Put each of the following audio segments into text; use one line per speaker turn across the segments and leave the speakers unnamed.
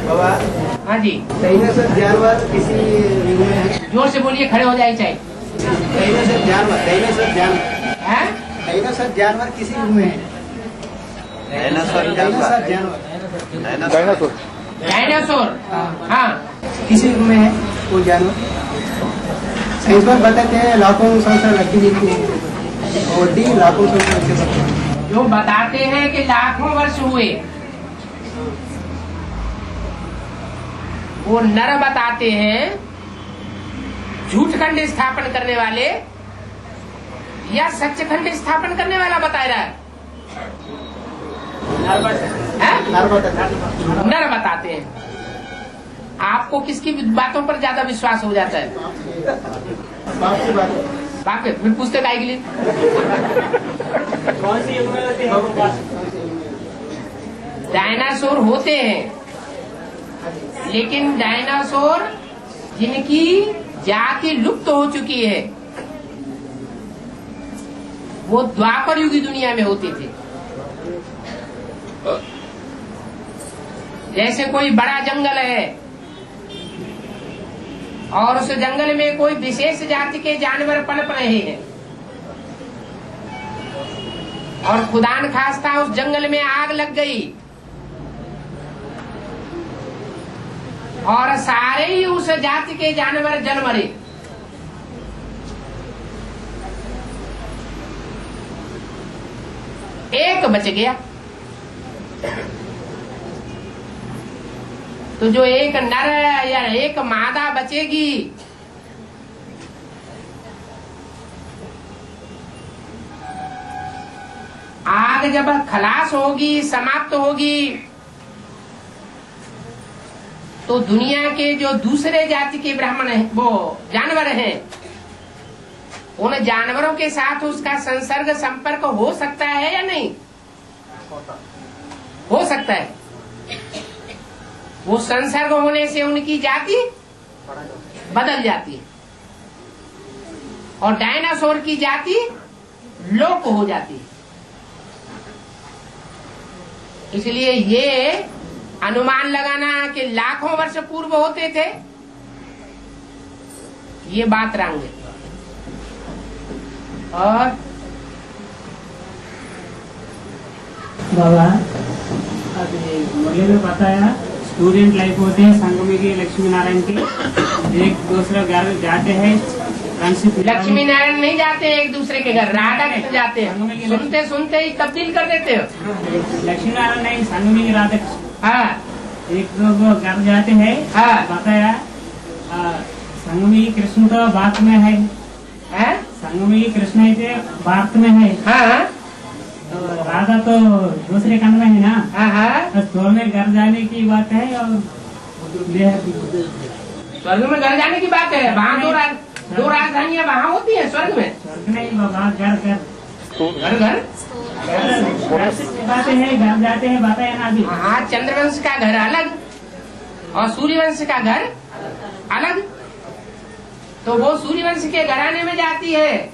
बाबा।
हाँ जी,
डायनासोर जानवर किसी युग में है?
जोर से बोलिए, खड़े हो जाए चाहे।
डायनासोर जानवर, डायनासोर जानवर,
हैं?
डायनासोर जानवर किसी युग में है?
डायनासोर
डायनासोर जानवर,
डायनासोर
डायनासोर, हाँ,
किसी युग में है वो जानवर? साइंस में बताते हैं लाखों संवत्सर लगती है, लाखों संवत्सर लगते हैं।
जो बताते हैं कि लाखों वर्ष हुए, वो नर बताते हैं, झूठ खंड स्थापन करने वाले या सच खंड स्थापन करने वाला बता रहा है? नर बताते हैं। आपको किसकी बातों पर ज्यादा विश्वास हो जाता है? बाप के फिर पूछते काहे के लिए? डायनासोर होते हैं, लेकिन डायनासोर जिनकी जाति लुप्त हो चुकी है, वो द्वापर युग की दुनिया में होते थे। जैसे कोई बड़ा जंगल है और उस जंगल में कोई विशेष जाति के जानवर पनप रहे हैं और खुदा न खास्ता उस जंगल में आग लग गई और सारे ही उस जाति के जानवर जल मरे, एक बच गया। तो जो एक नर या एक मादा बचेगी, आग जब खलास होगी, समाप्त होगी, तो दुनिया के जो दूसरे जाति के ब्राह्मण हैं, वो जानवर हैं, उन जानवरों के साथ उसका संसर्ग संपर्क हो सकता है या नहीं? हो सकता है। वो संसर्ग होने से उनकी जाति बदल जाती है और डायनासोर की जाति लोप हो जाती है। इसलिए ये अनुमान लगाना कि लाखों वर्ष पूर्व होते थे, ये बात रंग है। और
बाबा, अभी मुरली में बताया स्टूडेंट लाइफ होते हैं संगमी के, लक्ष्मी नारायण के, एक दूसरे घर जाते हैं।
लक्ष्मी नारायण नहीं जाते एक दूसरे के घर, राधा कृष्ण जाते हैं। सुनते सुनते ही तब्दील कर देते हो।
लक्ष्मी नारायण नहीं, संगमी के राधा कृष्ण।
हाँ,
एक दो घर जाते हैं।
हाँ,
बताया संगमी कृष्ण तो भारत में है, संगमी कृष्ण है भारत में है।
हाँ,
तो राधा तो दूसरे खंड में है ना।
हाँ,
बस दोनों में घर जाने की बात है और
स्वर्ग में घर जाने की बात है। वहाँ दो राजधानियाँ वहाँ होती है स्वर्ग में।
स्वर्ग नहीं बाबा, घर घर
घर घर
बातें हैं, घर जाते हैं, बताया ना अभी।
हाँ, चंद्रवंश का घर अलग और सूर्यवंश का घर अलग। तो वो सूर्यवंश के घराने में जाती है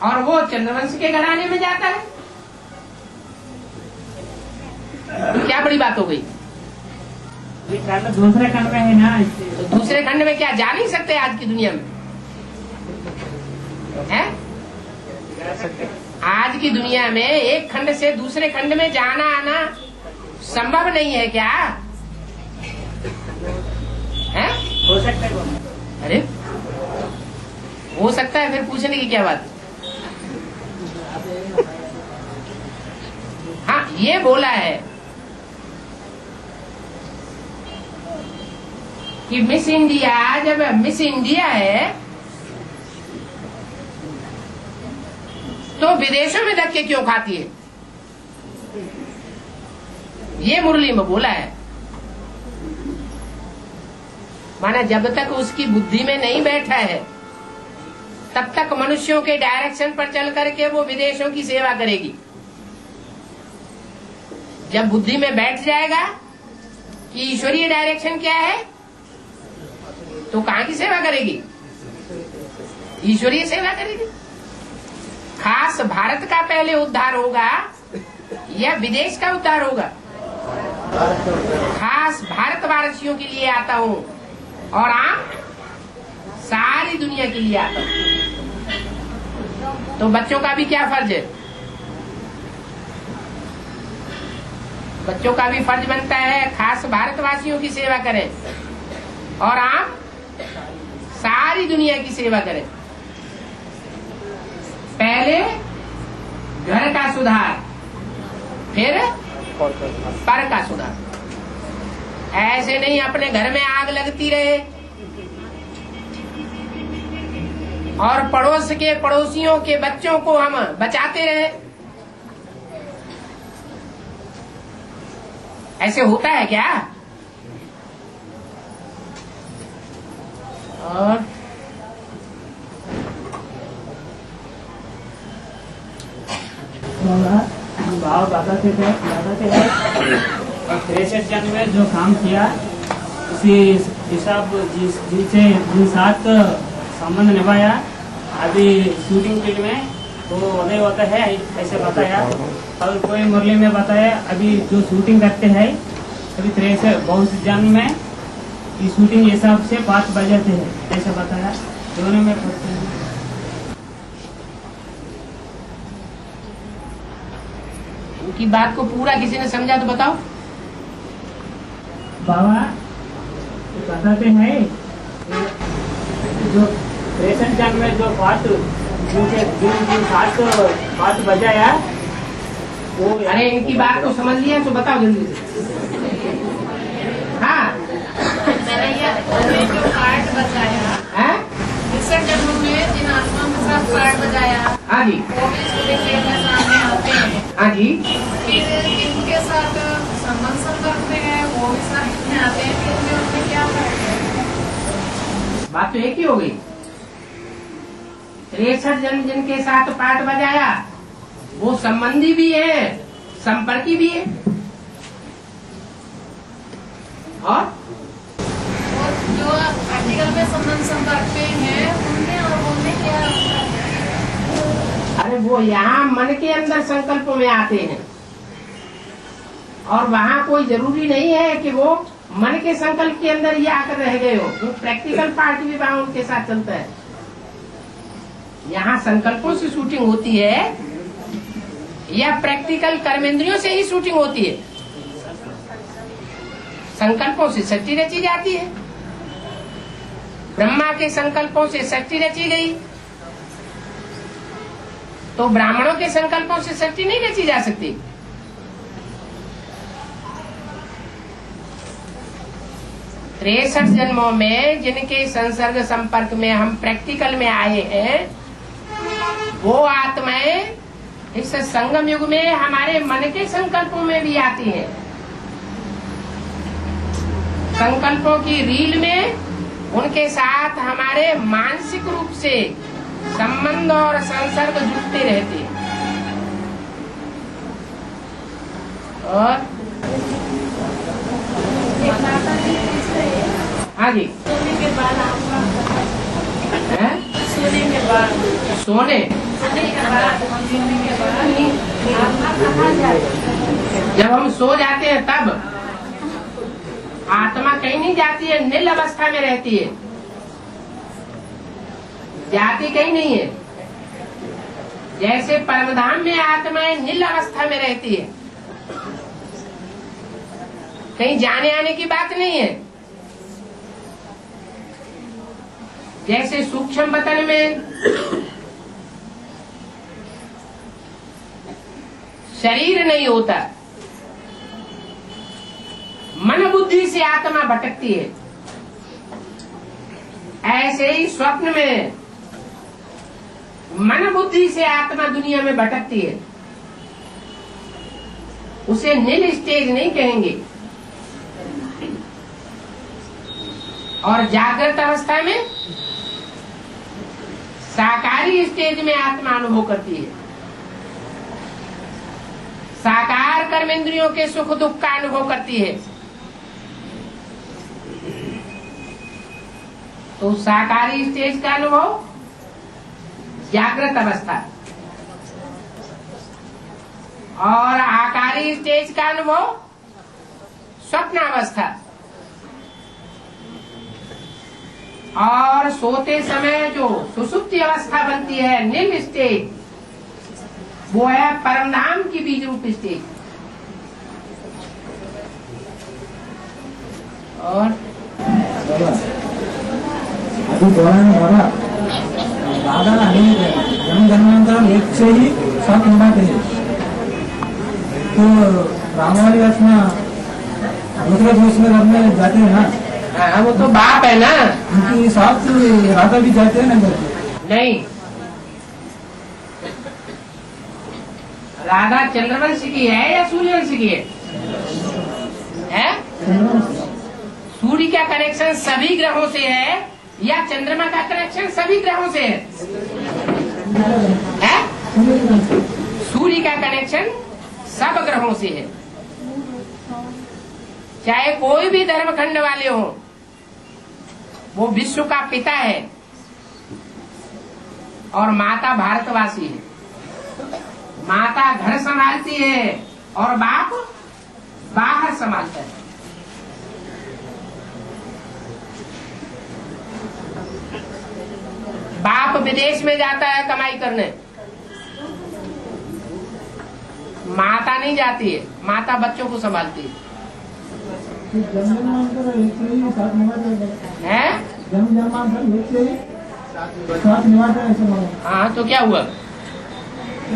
और वो चंद्रवंश के घराने में जाता है। तो क्या बड़ी बात हो गई?
दूसरे खंड में है ना।
तो दूसरे खंड में क्या जा नहीं सकते आज की दुनिया में? है? आज की दुनिया में एक खंड से दूसरे खंड में जाना आना संभव नहीं है क्या? है?
हो सकता है।
अरे हो सकता है, फिर पूछने की क्या बात? हाँ, ये बोला है कि मिस इंडिया, जब मिस इंडिया है तो विदेशों में धक्के क्यों खाती है? ये मुरली में बोला है। माना जब तक उसकी बुद्धि में नहीं बैठा है तब तक मनुष्यों के डायरेक्शन पर चल करके वो विदेशों की सेवा करेगी। जब बुद्धि में बैठ जाएगा कि ईश्वरीय डायरेक्शन क्या है, तो कहाँ की सेवा करेगी? ईश्वरीय सेवा करेगी। खास भारत का पहले उद्धार होगा या विदेश का उद्धार होगा? खास भारतवासियों के लिए आता हूँ और आप सारी दुनिया के लिए आता हूँ। तो बच्चों का भी क्या फर्ज है? बच्चों का भी फर्ज बनता है खास भारतवासियों की सेवा करें और आप सारी दुनिया की सेवा करें। पहले घर का सुधार, फिर पर का सुधार। ऐसे नहीं अपने घर में आग लगती रहे और पड़ोस के पड़ोसियों के बच्चों को हम बचाते रहे। ऐसे होता है क्या? और
भाव बताते थे और 63 जन में जो काम किया उसी हिसाब जिन साथ संबंध निभाया। अभी शूटिंग फील्ड में तो उदय होता है ऐसे बताया। और कोई मुरली में बताया अभी जो शूटिंग करते हैं अभी 63 बहुत जन में की शूटिंग हिसाब से 5 बजाते हैं ऐसे बताया। दोनों में
उनकी बात को पूरा किसी ने समझा तो बताओ।
बाबा बताते हैं जो 63 जन में जो 5 5 बजाया वो।
अरे इनकी बात को समझ लिया तो बताओ जल्दी से। हाँ
मैंने ये जो पार्ट बजाया
है?
63 जन्मों में जिन आत्मा के साथ पार्ट बजाया
हाँ जी,
वो भी शूटिंग फील्ड में सामने आते हैं।
हाँ जी।
फिर जिनके साथ संबंध संपर्क में है वो भी सामने आते हैं। फिर उनमें क्या फर्क है?
बात तो एक ही हो गई। 63 जन जिनके साथ पाठ बजाया वो संबंधी भी है, संपर्की भी है। और
वो जो आर्टिकल में संबंध संपर्क में है उनमें और उनमें क्या फर्क है?
अरे वो यहाँ मन के अंदर संकल्पों में आते हैं और वहाँ कोई जरूरी नहीं है कि वो मन के संकल्प के अंदर ही आकर रह गए हो। वो प्रैक्टिकल पार्ट भी वहाँ उनके साथ चलता है। यहाँ संकल्पों से शूटिंग होती है या प्रैक्टिकल कर्मेंद्रियों से ही शूटिंग होती है? संकल्पों से सृष्टि रची जाती है। ब्रह्मा के संकल्पों से सृष्टि रची गई तो ब्राह्मणों के संकल्पों से सृष्टि नहीं रची जा सकती। तिरसठ जन्मों में जिनके संसर्ग संपर्क में हम प्रैक्टिकल में आए हैं वो आत्माएं इस संगम युग में हमारे मन के संकल्पों में भी आती हैं। संकल्पों की रील में उनके साथ हमारे मानसिक रूप से संबंध और संसर्ग जुड़ते रहते हैं। और हाँ जी,
सोने के बाद
है?
सोने के बाद
सोने
के बाद आत्मा कहाँ जाए?
जब हम सो जाते हैं तब आत्मा कहीं नहीं जाती है, नील अवस्था में रहती है, जाती कहीं नहीं है। जैसे परमधाम में आत्माएं नील अवस्था में रहती है, कहीं जाने आने की बात नहीं है। जैसे सूक्ष्म वतन में शरीर नहीं होता, मन बुद्धि से आत्मा भटकती है, ऐसे ही स्वप्न में मन बुद्धि से आत्मा दुनिया में भटकती है। उसे नील स्टेज नहीं कहेंगे। और जागृत अवस्था में साकारी स्टेज में आत्मा अनुभव करती है। साकार कर्मेंद्रियों के सुख दुख का अनुभव करती है। तो साकारी स्टेज का अनुभव जागृत अवस्था और आकारी स्टेज का अनुभव स्वप्नावस्था, और सोते समय जो सुसुप्ति अवस्था बनती है निम्न स्टेज, वो है परमधाम की बीज रूप स्टेज। और
अभी दौरान बोला दादा आणि जन्म जन्मांतर एक से ही 7 निभाते हैं, तो रामवाली रचना दूसरे दूसरे घर में जाते हैं ना,
हाँ, वो तो बाप है ना।
उनके साथ राधा भी जाते हैं ना जाते?
नहीं, राधा चंद्रवंश की है या सूर्यवंश की है? सूर्य का कनेक्शन सभी ग्रहों से है या चंद्रमा का कनेक्शन सभी ग्रहों से है? सूर्य का कनेक्शन सब ग्रहों से है। चाहे कोई भी धर्मखंड वाले हो, वो विश्व का पिता है और माता भारतवासी है। माता घर संभालती है और बाप बाहर संभालता है। बाप विदेश में जाता है कमाई करने, माता नहीं जाती है, माता बच्चों को संभालती है।
जन्म जन्मांतर एक से ही 7 निभाते
हैं?
जन्म जन्मांतर एक से ही 7 निभाते हैं ऐसे मानो।
हाँ, तो क्या हुआ?
तो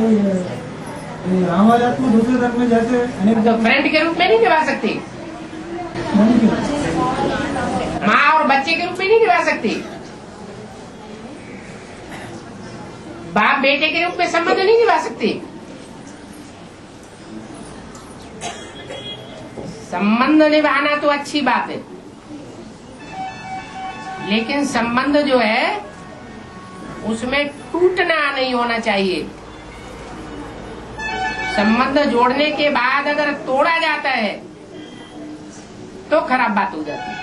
रामवाली आत्मा दूसरे घर में जाते अनेक
तो फ्रेंड के रूप में नहीं निभा सकती, माँ और बच्चे के रूप में नहीं निभा सकती, बाप बेटे के रूप में संबंध नहीं निभा सकती। संबंध निभाना तो अच्छी बात है, लेकिन संबंध जो है उसमें टूटना नहीं होना चाहिए। संबंध जोड़ने के बाद अगर तोड़ा जाता है तो खराब बात हो जाती है।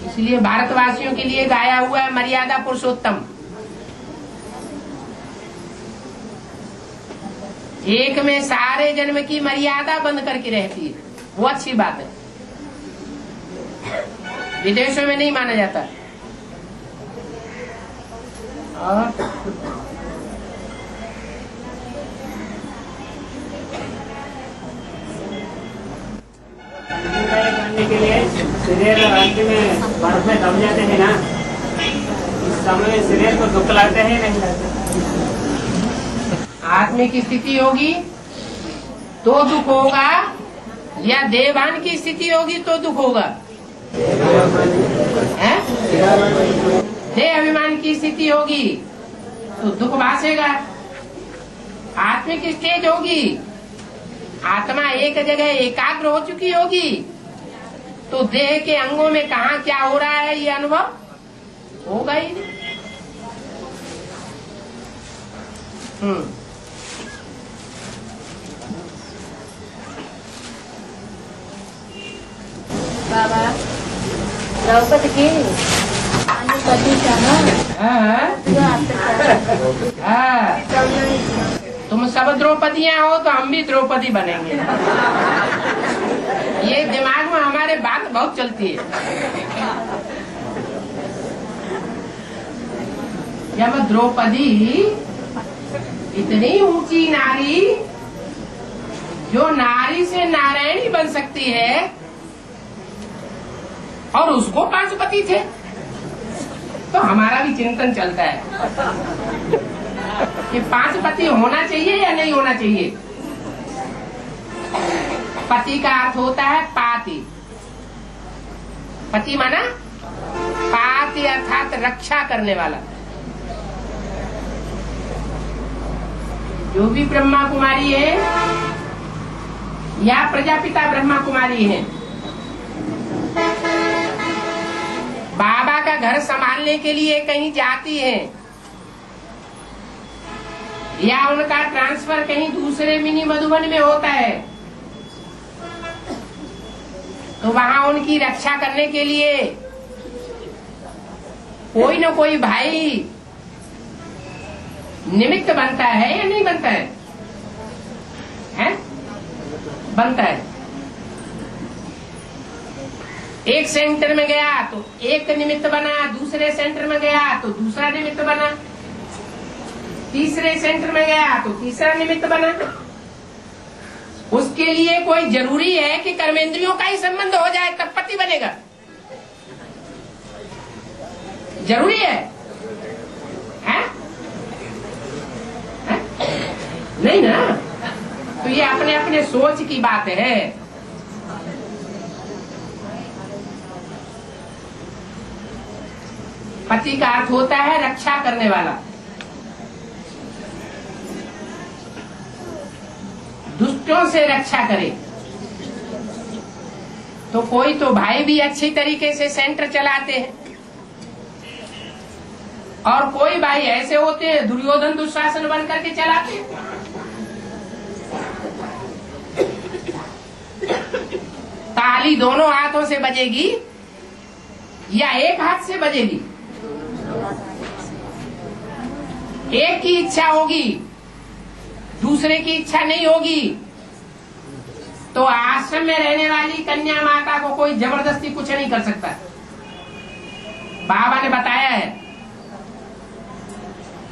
इसलिए भारतवासियों के लिए गाया हुआ है मर्यादा पुरुषोत्तम। एक में सारे जन्म की मर्यादा बंद करके रहती है, वो अच्छी बात है। विदेशों में नहीं माना जाता। और
करने के लिए शरीर अंत में बर्फ में दब जाते हैं ना, इस समय शरीर को दुख लाते हैं नहीं लाते?
आत्मिक स्थिति होगी तो दुख होगा, या देवान की स्थिति होगी तो दुख होगा? हैं? देह अभिमान की स्थिति होगी तो दुख भासेगा। आत्मिक स्टेज होगी, आत्मा एक जगह एकाग्र हो चुकी होगी, तो देह के अंगों में कहाँ क्या हो रहा है ये अनुभव होगा ही नहीं।
बाबा द्रौपदी की पति था ना, जो आपके
तुम सब द्रौपदियाँ हो तो हम भी द्रौपदी बनेंगे। ये दिमाग में हमारे बात बहुत चलती है। जब द्रौपदी इतनी ऊंची नारी, जो नारी से नारायणी बन सकती है, और उसको 5 पति थे, तो हमारा भी चिंतन चलता है कि 5 पति होना चाहिए या नहीं होना चाहिए। पति का अर्थ होता है पाति। पति माना पाति अर्थात रक्षा करने वाला। जो भी ब्रह्मा कुमारी है या प्रजापिता ब्रह्मा कुमारी है, बाबा का घर संभालने के लिए कहीं जाती है या उनका ट्रांसफर कहीं दूसरे मिनी मधुबन में होता है, तो वहाँ उनकी रक्षा करने के लिए कोई न कोई भाई निमित्त बनता है या नहीं बनता है? बनता है। एक सेंटर में गया तो एक निमित्त बना, दूसरे सेंटर में गया तो दूसरा निमित्त बना, तीसरे सेंटर में गया तो तीसरा निमित्त बना। उसके लिए कोई जरूरी है कि कर्मेंद्रियों का ही संबंध हो जाए तब पति बनेगा? जरूरी है? है? नहीं ना। तो ये अपने अपने सोच की बात है। पति का अर्थ होता है रक्षा करने वाला, दुष्टों से रक्षा करे। तो कोई तो भाई भी अच्छी तरीके से सेंटर चलाते हैं और कोई भाई ऐसे होते हैं दुर्योधन दुशासन बन करके चलाते हैं। ताली दोनों हाथों से बजेगी या एक हाथ से बजेगी? एक की इच्छा होगी, दूसरे की इच्छा नहीं होगी। तो आश्रम में रहने वाली कन्या माता को कोई जबरदस्ती कुछ नहीं कर सकता। बाबा ने बताया है,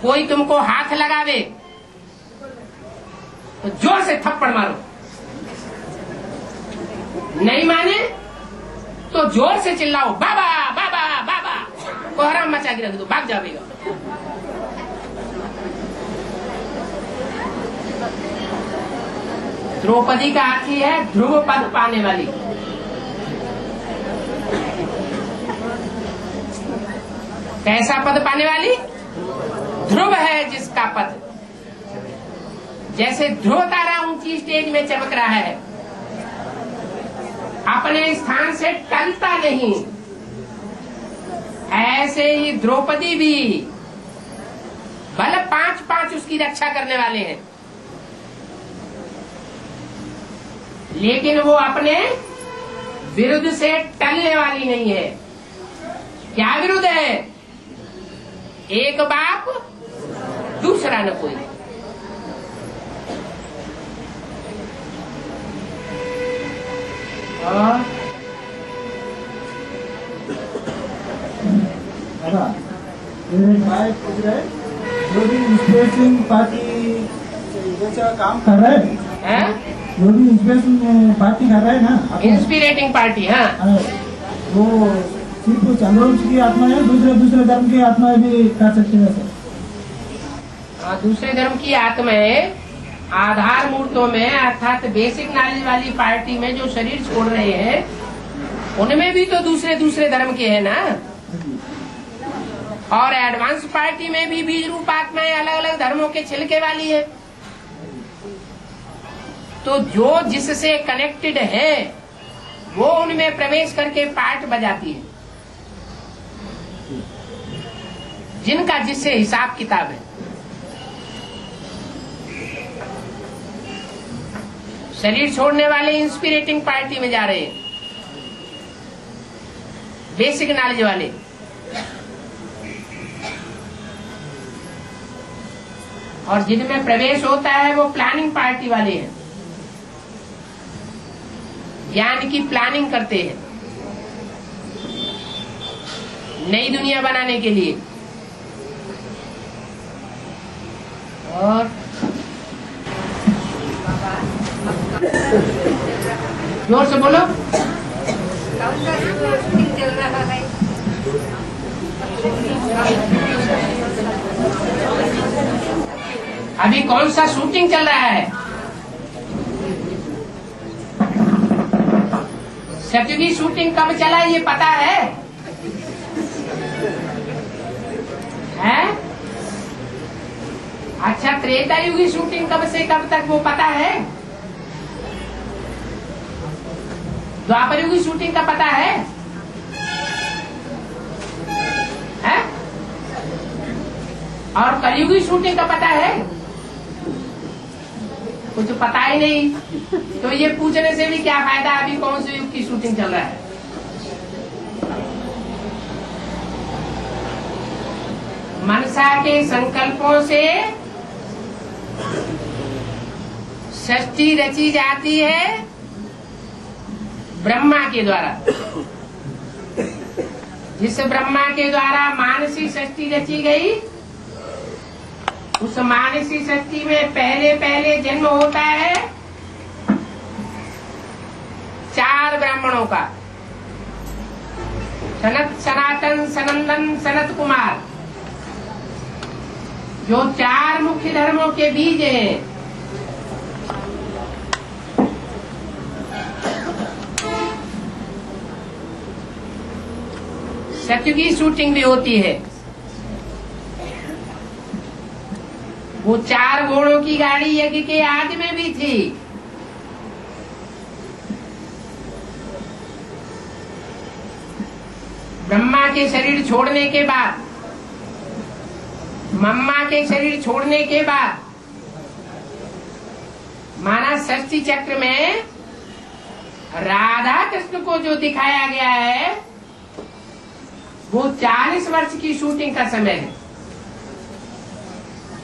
कोई तुमको हाथ लगावे तो जोर से थप्पड़ मारो, नहीं माने तो जोर से चिल्लाओ बाबा बाबा बाबा, कोहराम मचा के रख दो, भाग जाएगा। द्रौपदी का अर्थ है ध्रुव पद पाने वाली। कैसा पद पाने वाली? ध्रुव है जिसका पद। जैसे ध्रुव तारा ऊंची स्टेज में चमक रहा है, अपने स्थान से टलता नहीं, ऐसे ही द्रौपदी भी बल 5-5 उसकी रक्षा करने वाले हैं, लेकिन वो अपने विरुद्ध से टलने वाली नहीं है। क्या विरुद्ध है? एक बाप दूसरा न कोई।
दादा, मेरे भाई पूछ रहे जो भी इंस्पिरेशन पार्टी जैसा काम कर रहे हैं, जो भी इंस्पिरेशन पार्टी कर रहे हैं ना,
इंस्पिरेटिंग पार्टी, हाँ,
वो सिर्फ चंद्रवंश की आत्मा है, दूसरे धर्म की आत्माएं भी कर सकते हैं सर?
हाँ, दूसरे धर्म की आत्माएं आधार मूर्तों में अर्थात बेसिक नॉलेज वाली पार्टी में जो शरीर छोड़ रहे हैं, उनमें भी तो दूसरे धर्म के हैं ना। और एडवांस पार्टी में भी बीज रूप आत्माएं अलग अलग धर्मों के छिलके वाली है। तो जो जिससे कनेक्टेड है वो उनमें प्रवेश करके पार्ट बजाती है, जिनका जिससे हिसाब किताब है। शरीर छोड़ने वाले इंस्पिरेटिंग पार्टी में जा रहे हैं, बेसिक नॉलेज वाले। और जिनमें प्रवेश होता है वो प्लानिंग पार्टी वाले हैं, ज्ञान की प्लानिंग करते हैं नई दुनिया बनाने के लिए। और जोर से बोलो। अभी कौन सा शूटिंग चल रहा है? सतयुगी शूटिंग कब चला ये पता है? हैं? अच्छा, त्रेता युगी शूटिंग कब से कब तक वो पता है? द्वापर युगी शूटिंग का पता है? हैं? और कलयुगी शूटिंग का पता है? कुछ पता ही नहीं, तो ये पूछने से भी क्या फायदा? अभी कौन से युग की शूटिंग चल रहा है? मनसा के संकल्पों से सृष्टि रची जाती है ब्रह्मा के द्वारा। जिस ब्रह्मा के द्वारा मानसी सृष्टि रची गई, उस मानसी सृष्टि में पहले पहले जन्म होता है 4 ब्राह्मणों का, सनत, सनातन, सनंदन, सनत कुमार, जो 4 मुख्य धर्मों के बीज हैं। सत्य की शूटिंग भी होती है। वो 4 घोड़ों की गाड़ी यज्ञ के आदि में भी थी। ब्रह्मा के शरीर छोड़ने के बाद, मम्मा के शरीर छोड़ने के बाद, माना षष्ठी चक्र में राधा कृष्ण को जो दिखाया गया है वो 40 वर्ष की शूटिंग का समय है।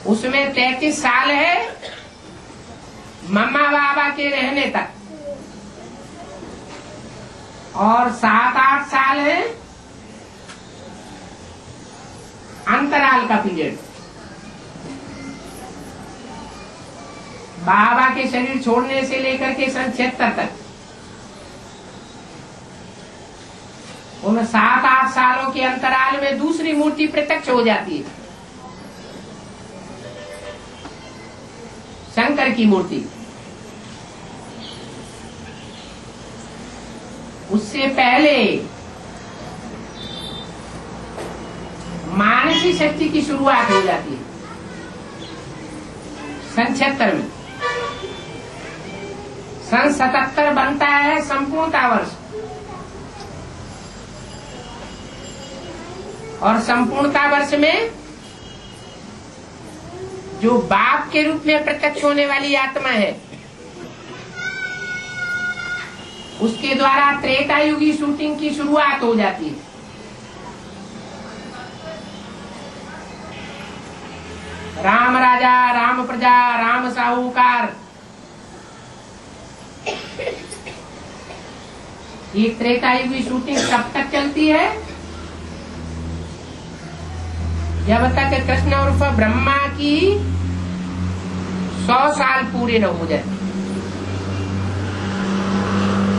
उसमें 33 साल है मम्मा बाबा के रहने तक, और 7-8 साल है अंतराल का पीरियड। बाबा के शरीर छोड़ने से लेकर के सन 76 तक, उन 7-8 सालों के अंतराल में दूसरी मूर्ति प्रत्यक्ष हो जाती है, शंकर की मूर्ति। उससे पहले मानसी शक्ति की शुरुआत हो जाती है सन 76 में। सन 77 बनता है संपूर्णता वर्ष, और संपूर्णता वर्ष में जो बाप के रूप में प्रत्यक्ष होने वाली आत्मा है, उसके द्वारा त्रेता युगी शूटिंग की शुरुआत हो जाती है। राम राजा, राम प्रजा, राम साहूकार, ये त्रेता युगी शूटिंग कब तक चलती है? जब तक कृष्ण उर्फ ब्रह्मा की 100 साल पूरे न हो जाए।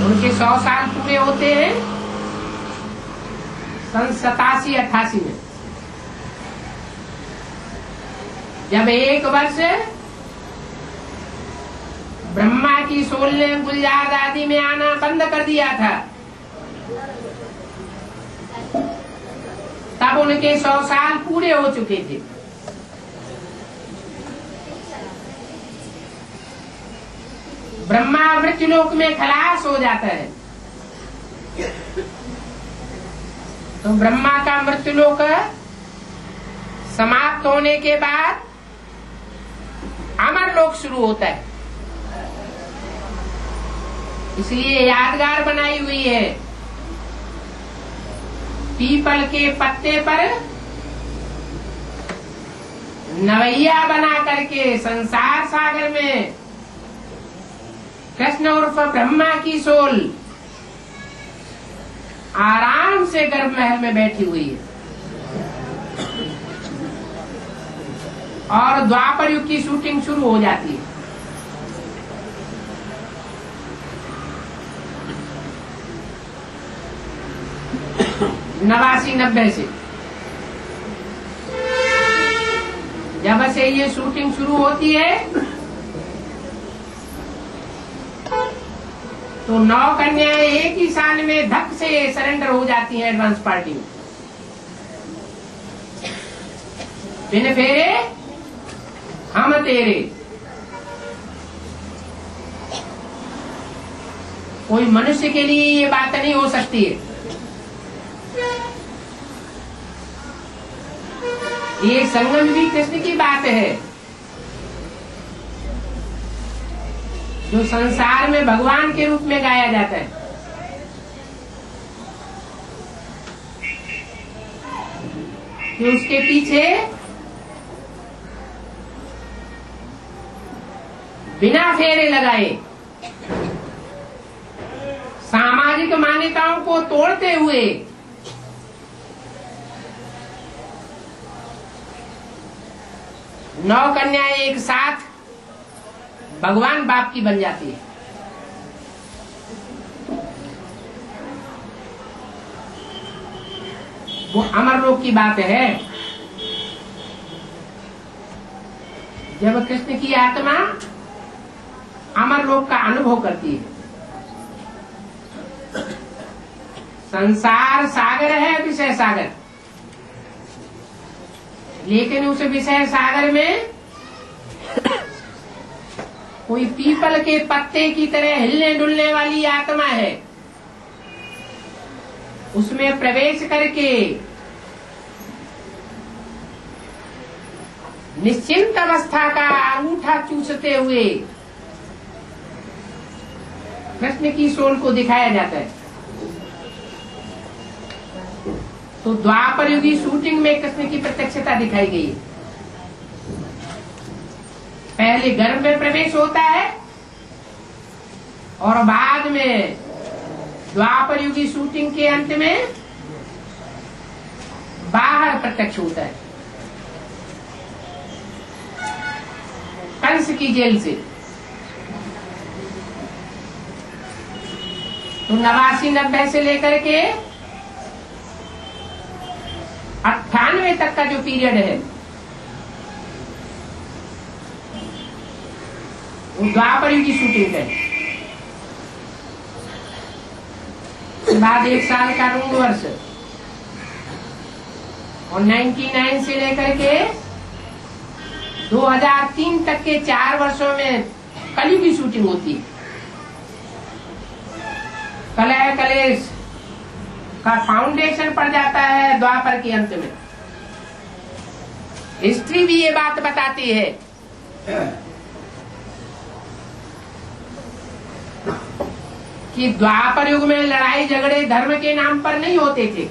उनके 100 साल पूरे होते हैं सन 87-88 में, जब 1 वर्ष ब्रह्मा की सोल ने गुलजार आदि में आना बंद कर दिया था, तब उनके 100 साल पूरे हो चुके थे। ब्रह्मा मृत्युलोक में खलास हो जाता है, तो ब्रह्मा का मृत्युलोक समाप्त होने के बाद अमर लोक शुरू होता है। इसलिए यादगार बनाई हुई है, पीपल के पत्ते पर नवैया बना करके संसार सागर में कृष्ण उर्फ ब्रह्मा की सोल आराम से गर्भ महल में बैठी हुई है, और द्वापर युग की शूटिंग शुरू हो जाती है। नवासी 90 से जब से ये शूटिंग शुरू होती है तो 9 कन्याएं एक ही साल में धक से सरेंडर हो जाती हैं एडवांस पार्टी में। बिन फेरे हम तेरे। कोई मनुष्य के लिए ये बात नहीं हो सकती है। ये संगम भी कृष्ण की बात है, जो संसार में भगवान के रूप में गाया जाता है। कि उसके पीछे बिना फेरे लगाए सामाजिक सामाजिक मान्यताओं को तोड़ते हुए नौ कन्याएं एक साथ भगवान बाप की बन जाती है। वो अमर लोक की बात है। जब कृष्ण की आत्मा अमर लोक का अनुभव करती है। संसार सागर है, विषय सागर, लेकिन उस विषय सागर में कोई पीपल के पत्ते की तरह हिलने डुलने वाली आत्मा है। उसमें प्रवेश करके निश्चिंत अवस्था का अंगूठा चूसते हुए कृष्ण की सोल को दिखाया जाता है। तो द्वापर युगी शूटिंग में कृष्ण की प्रत्यक्षता दिखाई गई है। पहले गर्भ में प्रवेश होता है और बाद में द्वापर युगी शूटिंग के अंत में बाहर प्रत्यक्ष होता है कंस की जेल से। तो 89-90 से लेकर के 98 तक का जो पीरियड है वो द्वापर युग की शूटिंग है। उसके बाद 1 साल का ऋण वर्ष और 99 से लेकर के 2003 तक के 4 वर्षों में कलयुग की शूटिंग होती है। कलह कलेश का फाउंडेशन पड़ जाता है द्वापर के अंत में। हिस्ट्री भी ये बात बताती है कि द्वापर युग में लड़ाई झगड़े धर्म के नाम पर नहीं होते थे।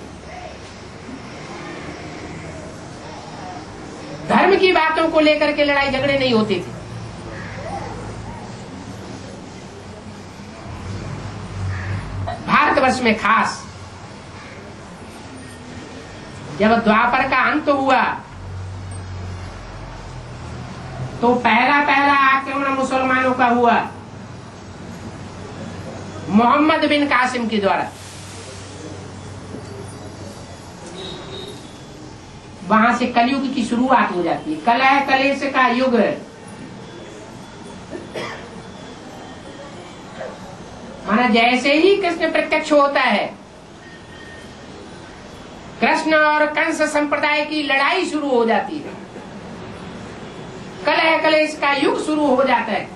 धर्म की बातों को लेकर के लड़ाई झगड़े नहीं होते थे। भारतवर्ष में खास जब द्वापर का अंत हुआ तो पहला आक्रमण मुसलमानों का हुआ मोहम्मद बिन कासिम के द्वारा। वहां से कलयुग की शुरुआत हो जाती है। कलह कलेश का युग माना जैसे ही कृष्ण प्रत्यक्ष होता है कृष्ण और कंस संप्रदाय की लड़ाई शुरू हो जाती है। कलह कलेश का युग शुरू हो जाता है।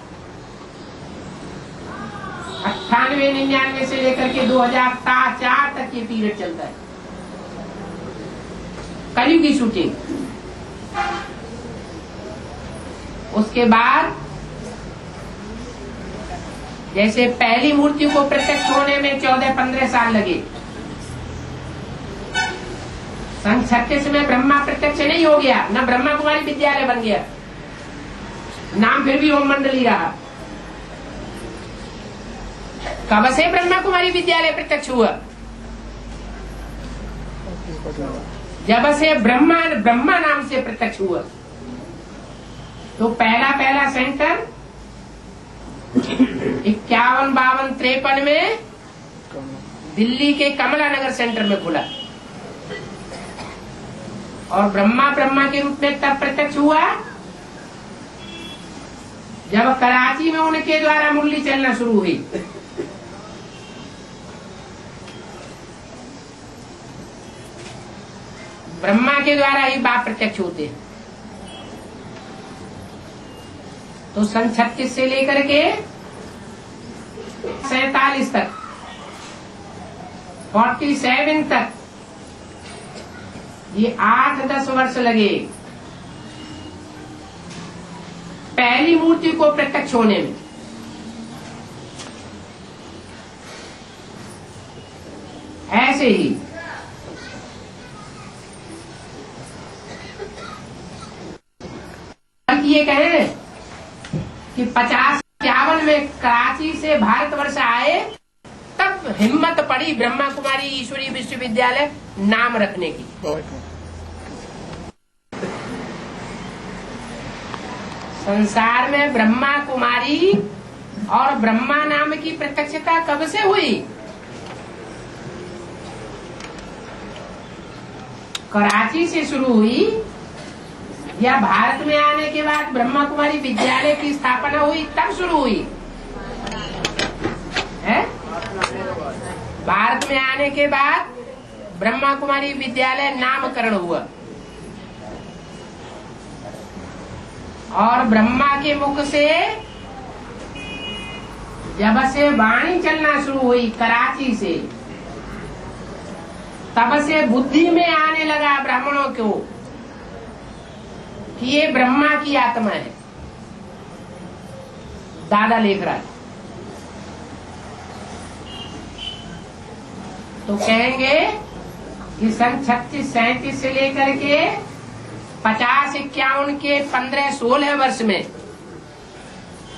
98-99 से लेकर के 2004 तक ये पीरियड चलता है कलयुग की शूटिंग। उसके बाद जैसे पहली मूर्ति को प्रत्यक्ष होने में 14-15 साल लगे। सन 36 में ब्रह्मा प्रत्यक्ष नहीं हो गया, न ब्रह्मा कुमारी विद्यालय बन गया, नाम फिर भी ओम मंडली रहा। कब से ब्रह्मा कुमारी विद्यालय प्रत्यक्ष हुआ? जब से ब्रह्मा नाम से प्रत्यक्ष हुआ। तो पहला सेंटर 51, 52, 53 में दिल्ली के कमला नगर सेंटर में खुला और ब्रह्मा के रूप में तब प्रत्यक्ष हुआ जब कराची में उनके द्वारा मुरली चलना शुरू हुई। ब्रह्मा के द्वारा ही बाप प्रत्यक्ष होते हैं। तो सन 36 से लेकर के 47 तक 47 तक ये 8-10 वर्ष लगे पहली मूर्ति को प्रत्यक्ष होने में। ऐसे ही ये कहें कि 50-51 में कराची से भारतवर्ष आए तब हिम्मत पड़ी ब्रह्मा कुमारी ईश्वरीय विश्वविद्यालय नाम रखने की। संसार में ब्रह्मा कुमारी और ब्रह्मा नाम की प्रत्यक्षता कब से हुई? कराची से शुरू हुई या भारत में आने के बाद ब्रह्मा कुमारी विद्यालय की स्थापना हुई तब शुरू हुई है? भारत में आने के बाद ब्रह्मा कुमारी विद्यालय नामकरण हुआ और ब्रह्मा के मुख से जब से वाणी चलना शुरू हुई कराची से, तब से बुद्धि में आने लगा ब्राह्मणों को कि ये ब्रह्मा की आत्मा है। दादा लिख रहा है तो कहेंगे कि सन 36-37 से लेकर के 50-51 के 15-16 वर्ष में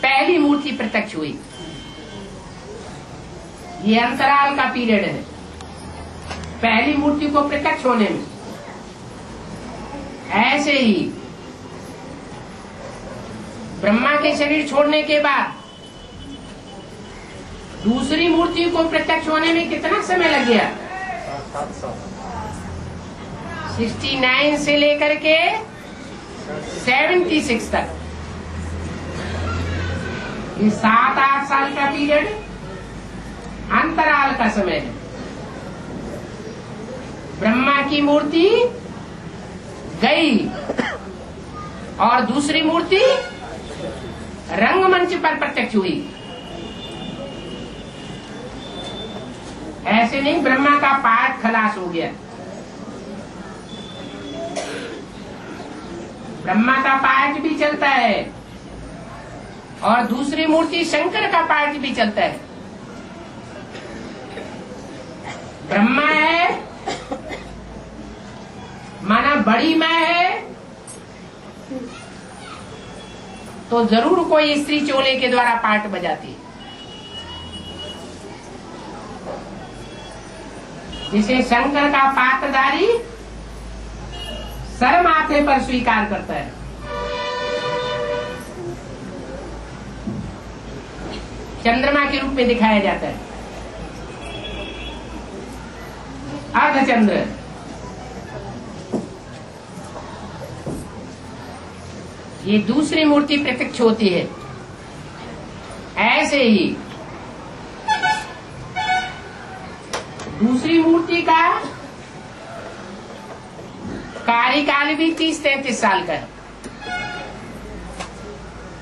पहली मूर्ति प्रत्यक्ष हुई। ये अंतराल का पीरियड है पहली मूर्ति को प्रत्यक्ष होने में। ऐसे ही ब्रह्मा के शरीर छोड़ने के बाद दूसरी मूर्ति को प्रत्यक्ष होने में कितना समय लग गया? 69 से लेकर के 76 तक, ये 7-8 साल का पीरियड अंतराल का समय है। ब्रह्मा की मूर्ति गई और दूसरी मूर्ति रंगमंच पर प्रत्यक्ष हुई। ऐसे नहीं ब्रह्मा का पाठ खलास हो गया। ब्रह्मा का पाठ भी चलता है और दूसरी मूर्ति शंकर का पाठ भी चलता है। ब्रह्मा है माना बड़ी माँ है तो जरूर कोई स्त्री चोले के द्वारा पाठ बजाती है, जिसे शंकर का पात्रधारी सर माथे पर स्वीकार करता है। चंद्रमा के रूप में दिखाया जाता है, अर्धचंद्र। ये दूसरी मूर्ति प्रत्यक्ष होती है। ऐसे ही दूसरी मूर्ति का कार्यकाल भी 30-33 साल का है।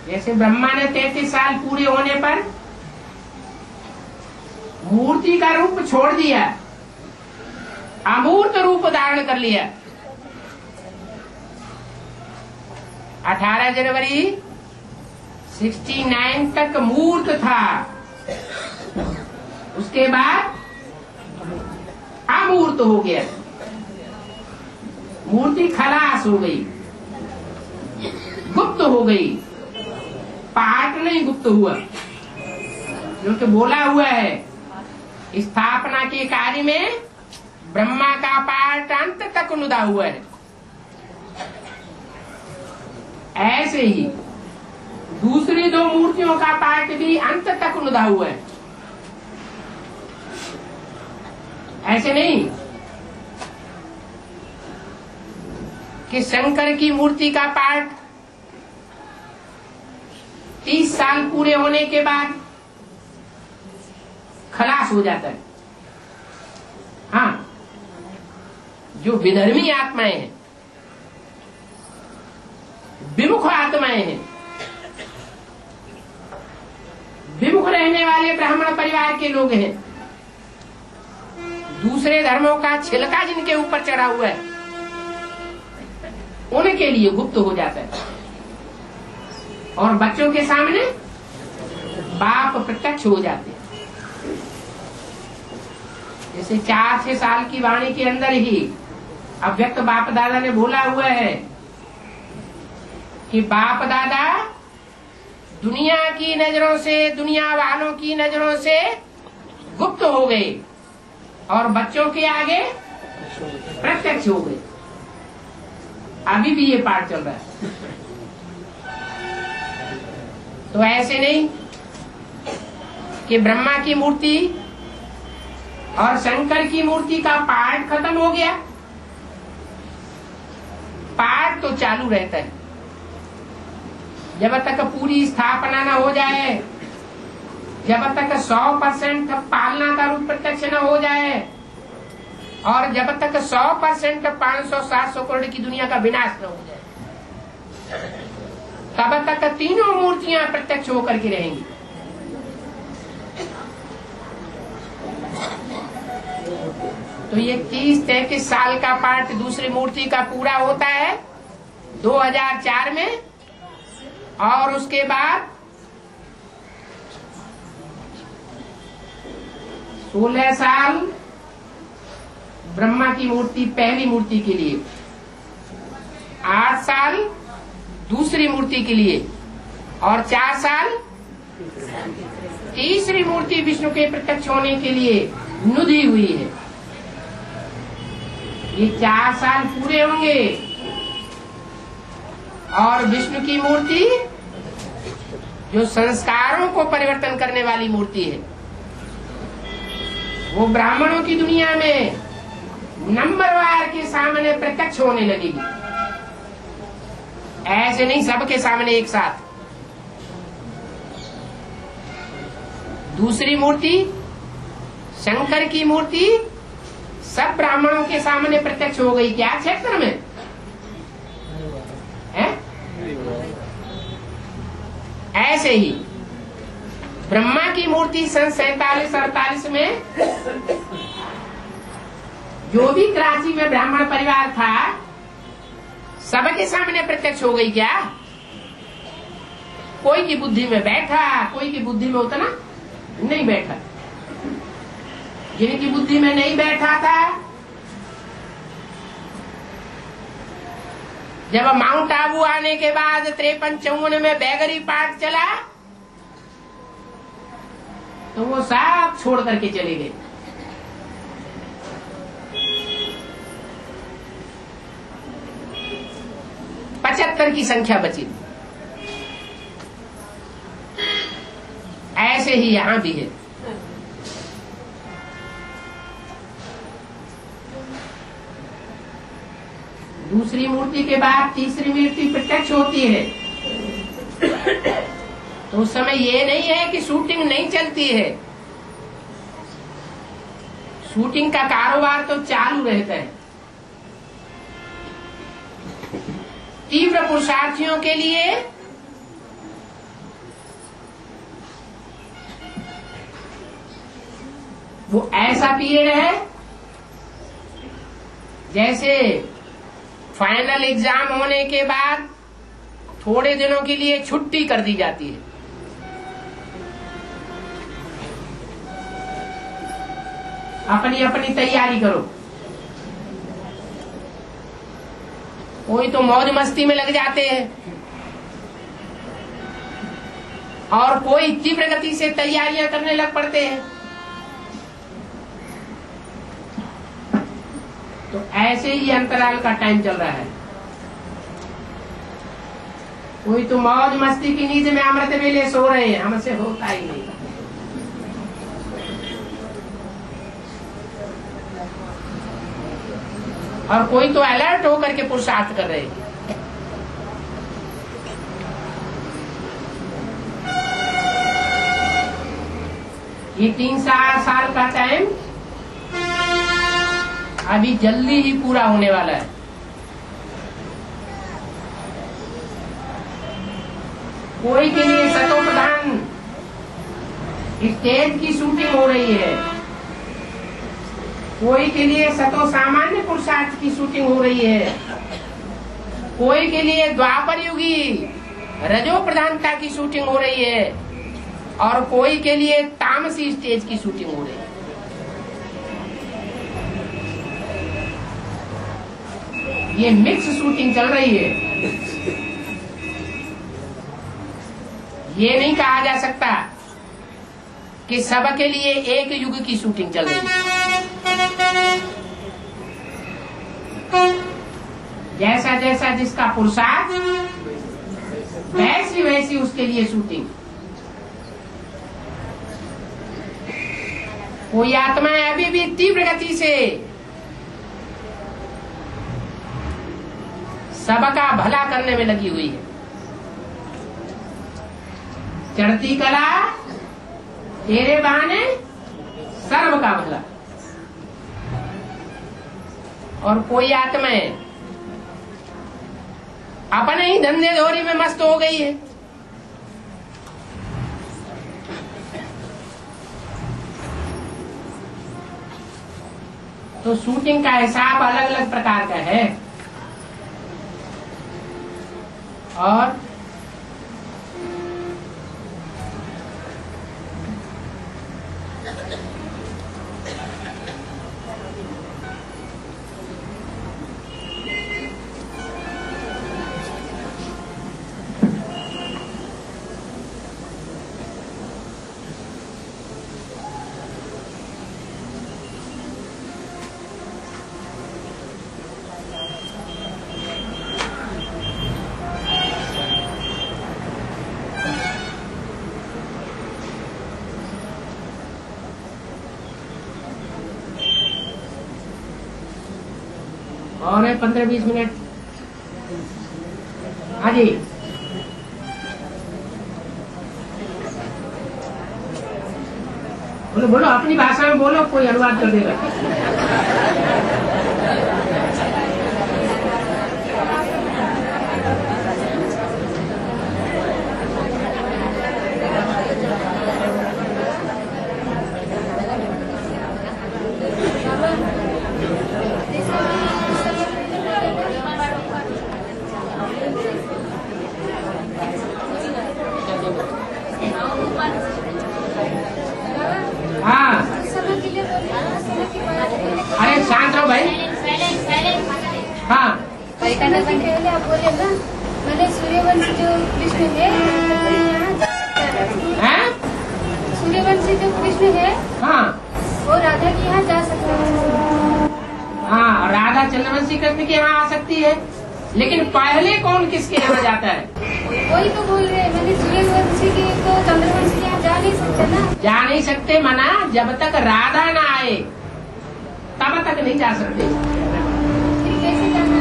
जैसे ब्रह्मा ने 33 साल पूरे होने पर मूर्ति का रूप छोड़ दिया, अमूर्त रूप धारण कर लिया। 18 जनवरी 69 तक मूर्त था, उसके बाद अमूर्त हो गया, मूर्ति खलास हो गई, गुप्त हो गई। पाठ नहीं गुप्त हुआ, क्योंकि बोला हुआ है स्थापना के कार्य में ब्रह्मा का पाठ अंत तक नुदा हुआ है। ऐसे ही दूसरी दो मूर्तियों का पाठ भी अंत तक नुदा हुआ है। ऐसे नहीं कि शंकर की मूर्ति का पाठ 30 साल पूरे होने के बाद खलास हो जाता है। हाँ, जो विधर्मी आत्माएं हैं, विमुख आत्माएं हैं, विमुख रहने वाले ब्राह्मण परिवार के लोग हैं, दूसरे धर्मों का छिलका जिनके ऊपर चढ़ा हुआ है, उनके लिए गुप्त हो जाता है और बच्चों के सामने बाप प्रत्यक्ष हो जाते हैं। जैसे 4-6 साल की वाणी के अंदर ही अव्यक्त बाप दादा ने बोला हुआ है कि बाप दादा दुनिया की नजरों से, दुनिया वालों की नजरों से गुप्त हो गए और बच्चों के आगे प्रत्यक्ष हो गए। अभी भी ये पाठ चल रहा है। तो ऐसे नहीं कि ब्रह्मा की मूर्ति और शंकर की मूर्ति का पाठ खत्म हो गया। पाठ तो चालू रहता है जब तक पूरी स्थापना न हो जाए, जब तक 100% पालना का रूप प्रत्यक्ष न हो जाए, और जब तक 100% 500-700 करोड़ की दुनिया का विनाश न हो जाए, तब तक तीनों मूर्तियां प्रत्यक्ष होकर के रहेंगी। तो ये 30-33 साल का पाठ दूसरी मूर्ति का पूरा होता है 2004 में, और उसके बाद 16 साल ब्रह्मा की मूर्ति पहली मूर्ति के लिए, 8 साल दूसरी मूर्ति के लिए, और 4 साल तीसरी मूर्ति विष्णु के प्रत्यक्ष होने के लिए नुदी हुई है। ये 4 साल पूरे होंगे और विष्णु की मूर्ति जो संस्कारों को परिवर्तन करने वाली मूर्ति है, वो ब्राह्मणों की दुनिया में नंबरवार के सामने प्रत्यक्ष होने लगेगी। ऐसे नहीं सबके सामने एक साथ। दूसरी मूर्ति शंकर की मूर्ति सब ब्राह्मणों के सामने प्रत्यक्ष हो गई क्या क्षेत्र में है? ऐसे ही ब्रह्मा की मूर्ति सन 47-48 में जो भी कराची में ब्राह्मण परिवार था सबके सामने प्रत्यक्ष हो गई क्या? कोई की बुद्धि में बैठा, कोई की बुद्धि में उतना नहीं बैठा। जिनकी बुद्धि में नहीं बैठा था, जब माउंट आबू आने के बाद 53-54 में बैगरी पाठ चला तो वो सब छोड़ करके चले गए। पचहत्तर की संख्या बची। ऐसे ही यहां भी है। दूसरी मूर्ति के बाद तीसरी मूर्ति प्रत्यक्ष होती है तो उस समय ये नहीं है कि शूटिंग नहीं चलती है। शूटिंग का कारोबार तो चालू रहता है। तीव्र पुरुषार्थियों के लिए वो ऐसा पीरियड है जैसे फाइनल एग्जाम होने के बाद थोड़े दिनों के लिए छुट्टी कर दी जाती है। अपनी अपनी तैयारी करो। कोई तो मौज मस्ती में लग जाते हैं और कोई तीव्र गति से तैयारियां करने लग पड़ते हैं। तो ऐसे ही अंतराल का टाइम चल रहा है। कोई तो मौज मस्ती की नींद में अमृत वेले सो रहे हैं, हमसे होता ही नहीं। और कोई तो अलर्ट होकर के पुरुषार्थ कर रहे हैं। ये 3-4 साल का टाइम अभी जल्दी ही पूरा होने वाला है। कोई के लिए सतो प्रधान स्टेज की शूटिंग हो रही है, कोई के लिए सतो सामान्य पुरुषार्थ की शूटिंग हो रही है, कोई के लिए द्वापर युगी रजो प्रधानता की शूटिंग हो रही है, और कोई के लिए तामसी स्टेज की शूटिंग हो रही है। ये मिक्स शूटिंग चल रही है। ये नहीं कहा जा सकता कि सबके लिए एक युग की शूटिंग चल रही है। जैसा जैसा जिसका पुरुषार्थ वैसी वैसी उसके लिए शूटिंग। कोई आत्माएं अभी भी तीव्र गति से सबका भला करने में लगी हुई है। चढ़ती कला तेरे बहाने सर्व का भला। और कोई आत्माएं अपने ही धंधे धोरी में मस्त हो गई है। तो शूटिंग का हिसाब अलग अलग प्रकार का है। और और 15-20 मिनट। हाँ जी, बोलो बोलो, अपनी भाषा में बोलो, कोई अनुवाद कर देगा। हाँ, अरे शांत रहो भाई। हाँ,
पहले आप बोले ना, मैंने सूर्यवंशी जो कृष्ण है
हैं?
सूर्यवंशी जो कृष्ण है
हाँ
वो राधा के यहाँ जा सकता है।
हाँ, राधा चंद्रवंशी कृष्ण के यहाँ आ सकती है, लेकिन पहले कौन किसके यहाँ जाता है?
वही तो बोल रहे हैं, मैंने सूर्यवंशी की तो चंद्रवंशी के यहाँ जा नहीं सकते ना।
जा नहीं सकते मना, जब तक राधा ना आए तब तक नहीं जा सकते।
फिर कैसे जाना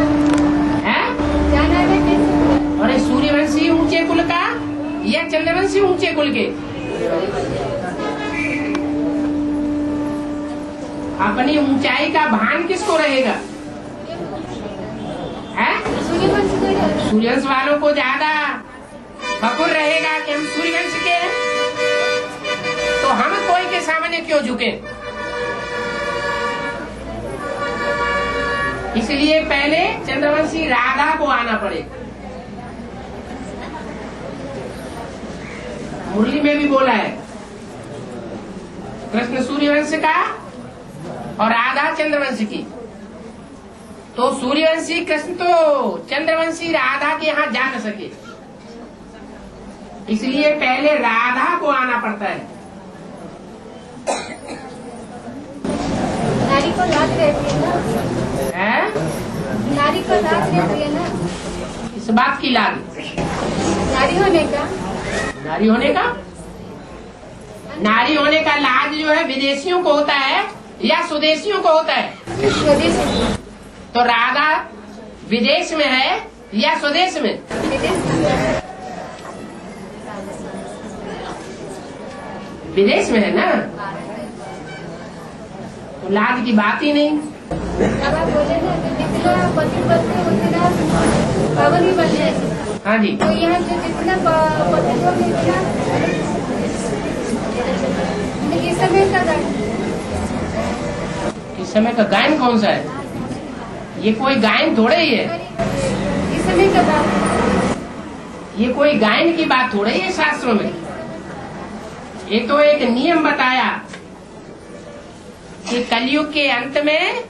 हैं?
जाना है कैसे?
और सूर्यवंशी ऊंचे कुल का या चंद्रवंशी ऊंचे कुल के? अपनी ऊंचाई का भान किसको रहेगा? है?
सूर्यवंशी को
सूर्यवंश वालों को ज्यादा फकुर रहेगा कि हम सूर्यवंश के हैं, तो हम कोई के सामने क्यों झुके? इसलिए पहले चंद्रवंशी राधा को आना पड़े। मुरली में भी बोला है, कृष्ण सूर्यवंश का और राधा चंद्रवंश की। तो सूर्यवंशी कृष्ण तो चंद्रवंशी राधा के यहाँ जा न सके, इसलिए पहले राधा को आना पड़ता है।
नारी को लाज रहती है ना,
है?
नारी को लाज रहती है ना,
इस बात की लाज?
नारी होने का।
नारी होने का? नारी होने का लाज जो है विदेशियों को होता है या स्वदेशियों को होता है?
स्वदेश में।
तो राधा विदेश में है या स्वदेश में? विदेश में है ना, तो लाज की बात ही नहीं।
अब आप बोले ना कि जितना पति पत्नी उतना पावन भी बन जाए।
हाँ जी,
तो यहाँ जो जितना पति लोग इतना इस समय का
इस समय का गायन कौन सा है? ये कोई गायन थोड़े ही है,
इस समय का बात।
ये कोई गायन की बात थोड़े ही है शास्त्रों में। ये तो एक नियम बताया कि कलयुग के अंत में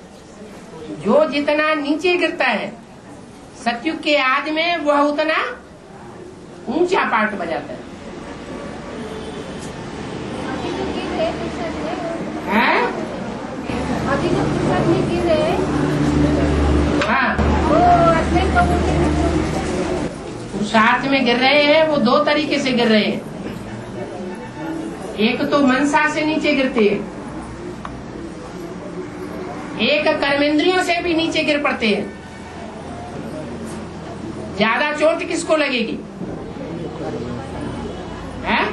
जो जितना नीचे गिरता है, सतयुग के आदि में वह उतना ऊंचा पार्ट बजाता है।
अभी जो पुस्तक में गिर रहे
हाँ,
वो अपने को
पुरुषार्थ में गिर रहे हैं, वो दो तरीके से गिर रहे हैं। एक तो मनसा से नीचे गिरते हैं, एक कर्मेंद्रियों से भी नीचे गिर पड़ते हैं। ज्यादा चोट किसको लगेगी? है?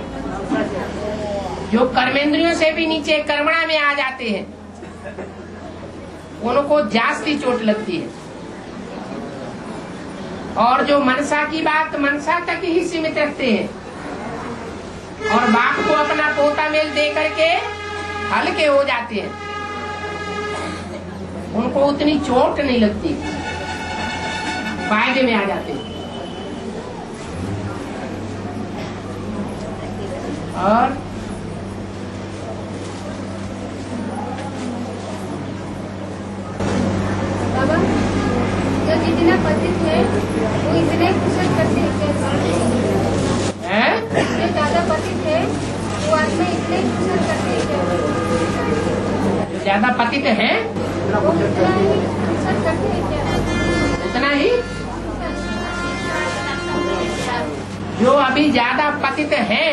जो कर्मेंद्रियों से भी नीचे कर्मणा में आ जाते हैं, उनको जास्ती चोट लगती है। और जो मनसा की बात मनसा तक ही सीमित रखते हैं और बाप को अपना पोता मेल दे करके हल्के हो जाते हैं, उनको उतनी चोट नहीं लगती, फायदे में आ जाते हैं। और
बाबा जो जितना पतित है वो इतने कुशल करते हैं, जो ज्यादा पतित है वो आत्मा इतने कुशल करते हैं,
जो ज्यादा पतित है
वो उतना ही कुशल करते हैं क्या?
उतना ही। जो अभी ज्यादा पतित हैं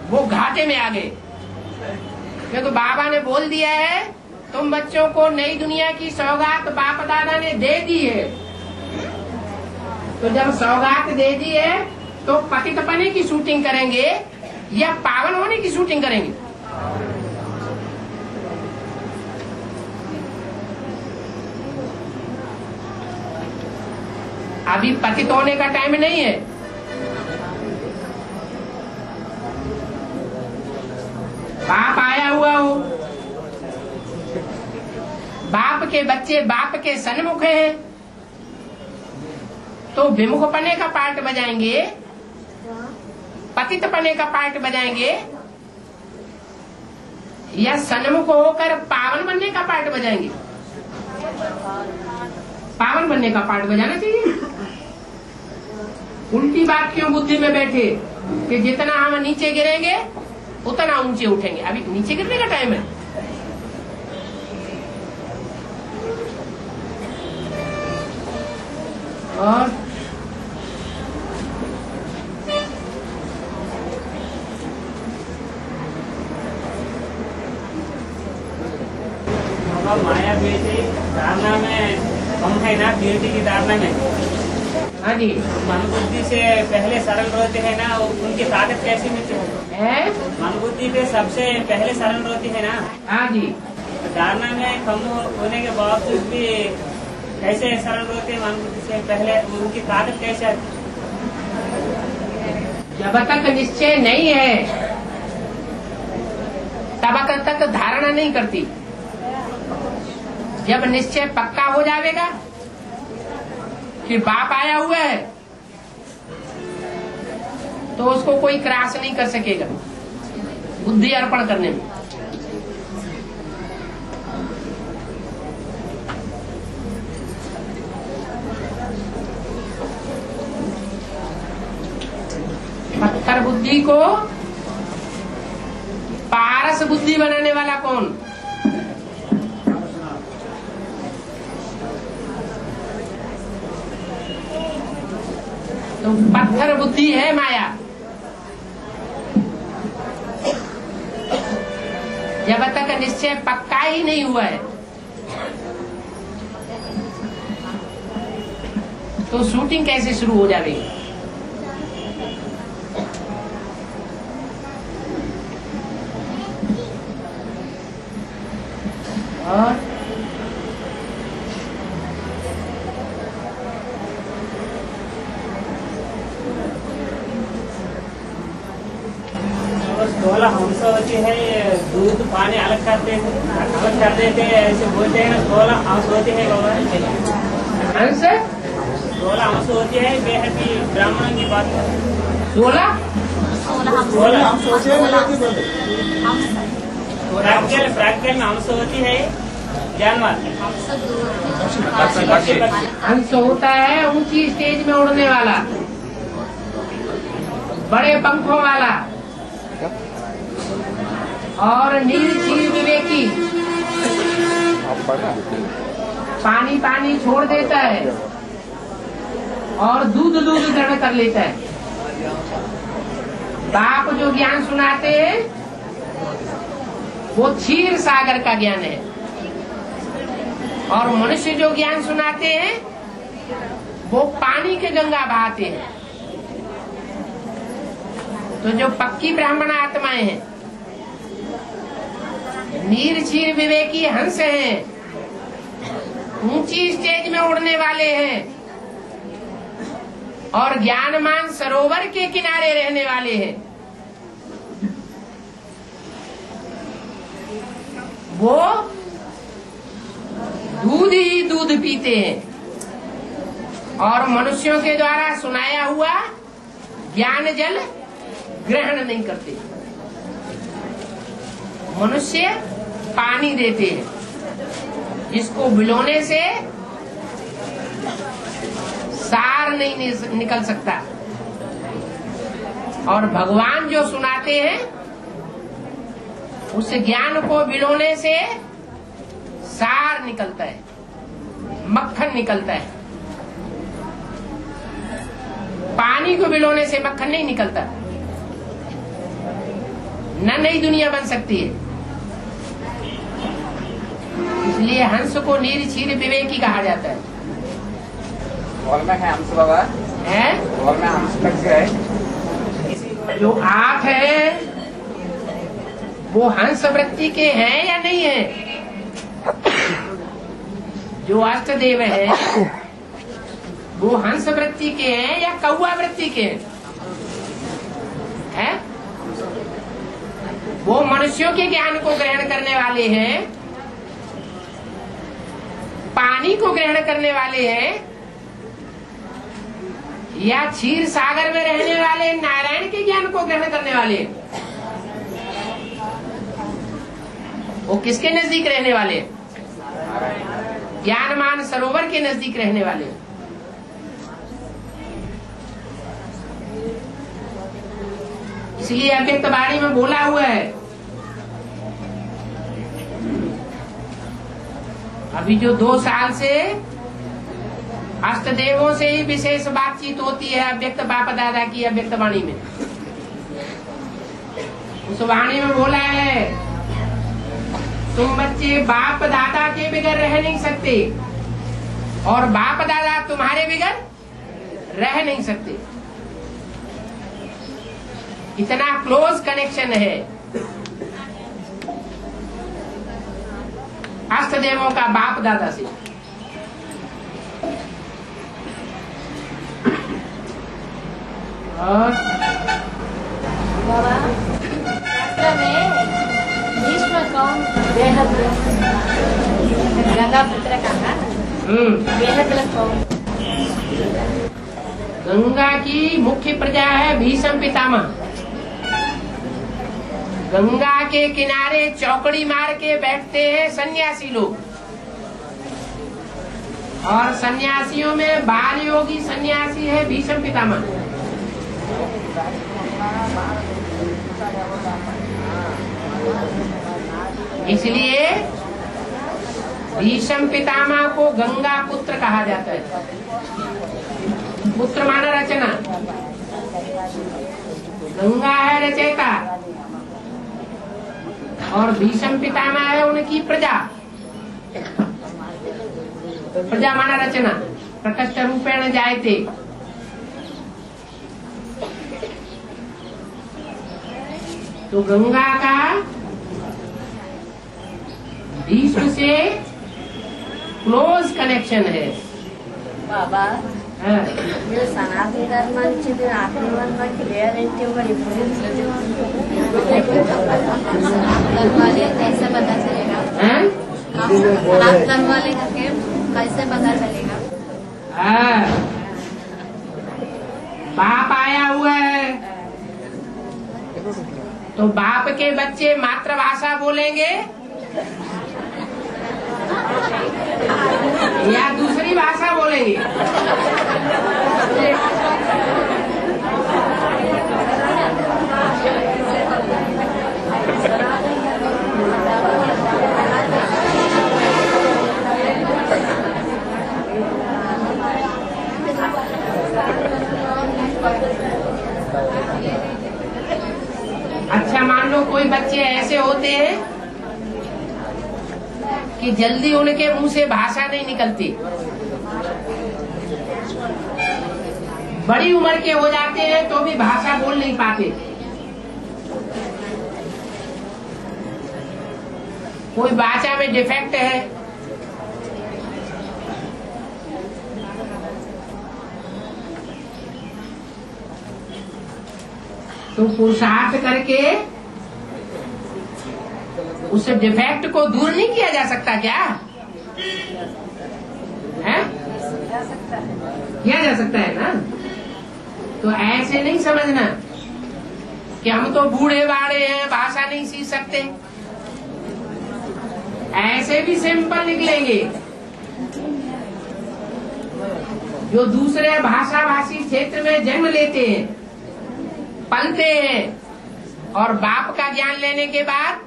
वो घाटे में आ गए, क्योंकि बाबा ने बोल दिया है तुम बच्चों को नई दुनिया की सौगात बाप दादा ने दे दी है। तो जब सौगात दे दी है तो पतितपने की शूटिंग करेंगे या पावन होने की शूटिंग करेंगे? अभी पतित होने का टाइम नहीं है। बाप आया हुआ हो, बाप के बच्चे बाप के सन्मुख हैं, तो विमुख पने का पार्ट बजाएंगे, पतित पने का पार्ट बजाएंगे, या सन्मुख होकर पावन बनने का पार्ट बजाएंगे? पावन बनने का पार्ट बजाना चाहिए। उल्टी बात क्यों बुद्धि में बैठे कि जितना हम नीचे गिरेंगे उतना ऊंचे उठेंगे? अभी नीचे गिरने का टाइम है। और
माया बेटी धारणा में कम है ना, बेटी की धारणा में।
हाँ जी,
मन बुद्धि से पहले सरल रहते हैं ना, उनकी ताकत कैसे मिलती है? मन बुद्धि पे सबसे पहले सरल रहती है ना।
हाँ जी,
धारणा में कम होने के बावजूद भी कैसे सरल रहते हैं? मन बुद्धि से पहले उनकी ताकत कैसे आती?
जब तक निश्चय नहीं है तब तक धारणा नहीं करती। जब निश्चय पक्का हो जाएगा कि बाप आया हुआ है तो उसको कोई क्रॉस नहीं कर सकेगा बुद्धि अर्पण करने में। पत्थर बुद्धि को पारस बुद्धि बनाने वाला कौन? तो पत्थर बुद्धि है माया। जब तक निश्चय पक्का ही नहीं हुआ है तो शूटिंग कैसे शुरू हो जाएगी? और
सोलह हंस होती है, दूध पानी अलग कर देते हैं, ऐसे बोलते हैं ना। 16 हंस होती है बाबा,
हंस
16 हंस होती है। बेहद ही ब्राह्मण की बात है।
16
प्रैक्टिकल में हंस होती है जानवर।
हंस होता है ऊंची स्टेज में उड़ने वाला, बड़े पंखों वाला और निर्जीव विवेकी। पानी पानी छोड़ देता है और दूध दूध दृढ़ कर लेता है। बाप जो ज्ञान सुनाते हैं वो क्षीर सागर का ज्ञान है, और मनुष्य जो ज्ञान सुनाते हैं वो पानी के गंगा बहाते हैं। तो जो पक्की ब्राह्मण आत्माएं हैं, नीर क्षीर विवेकी हंस हैं, ऊंची स्टेज में उड़ने वाले हैं और ज्ञानमान सरोवर के किनारे रहने वाले हैं, वो दूध ही दूध पीते हैं और मनुष्यों के द्वारा सुनाया हुआ ज्ञान जल ग्रहण नहीं करते। मनुष्य पानी देते हैं जिसको बिलोने से सार नहीं निकल सकता, और भगवान जो सुनाते हैं उस ज्ञान को बिलोने से सार निकलता है, मक्खन निकलता है। पानी को बिलोने से मक्खन नहीं निकलता, न नई दुनिया बन सकती है। इसलिए हंस को नीर क्षीर विवेकी कहा जाता है।
में है हंस बाबा
है
में हंस लग गए।
जो आप है वो हंस वृत्ति के हैं या नहीं है? जो अष्टदेव है वो हंस वृत्ति के हैं या कौआ वृत्ति के हैं? वो मनुष्यों के ज्ञान को ग्रहण करने वाले हैं, पानी को ग्रहण करने वाले हैं, या क्षीर सागर में रहने वाले नारायण के ज्ञान को ग्रहण करने वाले हैं? वो किसके नजदीक रहने वाले? ज्ञानमान सरोवर के नजदीक रहने वाले। इसलिए अव्यक्त वाणी में बोला हुआ है, अभी जो 2 साल से अष्टदेवों से ही विशेष बातचीत होती है अव्यक्त बाप दादा की अव्यक्त वाणी में। उस वाणी में बोला है, तुम बच्चे बाप दादा के बगैर रह नहीं सकते और बाप दादा तुम्हारे बगैर रह नहीं सकते। इतना क्लोज कनेक्शन है अष्टदेवों का बाप दादा से। और
बाबा शास्त्र में भीष्म कौन बेहद गंगा पुत्र कहा, बेहद कौन?
गंगा की मुख्य प्रजा है भीष्म पितामह। गंगा के किनारे चौकड़ी मार के बैठते हैं सन्यासी लोग, और सन्यासियों में बाल योगी सन्यासी है भीष्म पितामह। इसलिए भीष्म पितामह को गंगा पुत्र कहा जाता है। पुत्र माना रचना, गंगा है रचयिता और भीष्म पितामह है उनकी प्रजा। प्रजा माना रचना, प्रकट रूपेण जायते। तो गंगा का भीष्म से क्लोज कनेक्शन है।
बाबा
हाँ।
మీరు సనాతన ధర్మానికి మీరు ఆత్మధర్మానికి వేరేంటి మరి सनातन वाले कैसे पता चलेगा?
हैं?
सनातन वाले करके कैसे पता चलेगा?
हाँ। बाप आया हुआ है तो बाप के बच्चे मातृभाषा बोलेंगे या दूसरी भाषा बोलेंगे? जल्दी उनके मुंह से भाषा नहीं निकलती। बड़ी उम्र के हो जाते हैं तो भी भाषा बोल नहीं पाते। कोई भाषा में डिफेक्ट है, तो पुरुषार्थ करके उस डिफेक्ट को दूर नहीं किया जा सकता क्या? है? किया जा सकता है ना। तो ऐसे नहीं समझना कि हम तो बूढ़े बाड़े हैं, भाषा नहीं सीख सकते। ऐसे भी सिंपल निकलेंगे। जो दूसरे भाषा भाषी क्षेत्र में जन्म लेते हैं, पलते हैं और बाप का ज्ञान लेने के बाद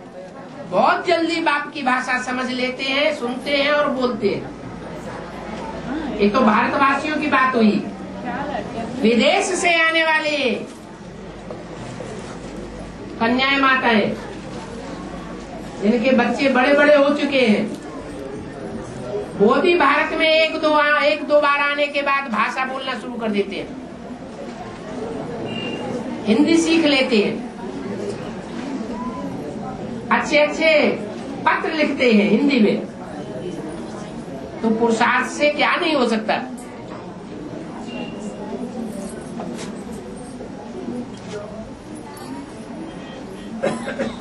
बहुत जल्दी बाप की भाषा समझ लेते हैं, सुनते हैं और बोलते हैं। ये तो भारतवासियों की बात हुई। विदेश से आने वाले कन्याएं माताएं जिनके बच्चे बड़े बड़े हो चुके हैं, वो भी भारत में एक दो बार आने के बाद भाषा बोलना शुरू कर देते हैं, हिंदी सीख लेते हैं, अच्छे अच्छे पत्र लिखते हैं हिंदी में। तो पुरुषार्थ से क्या नहीं हो सकता।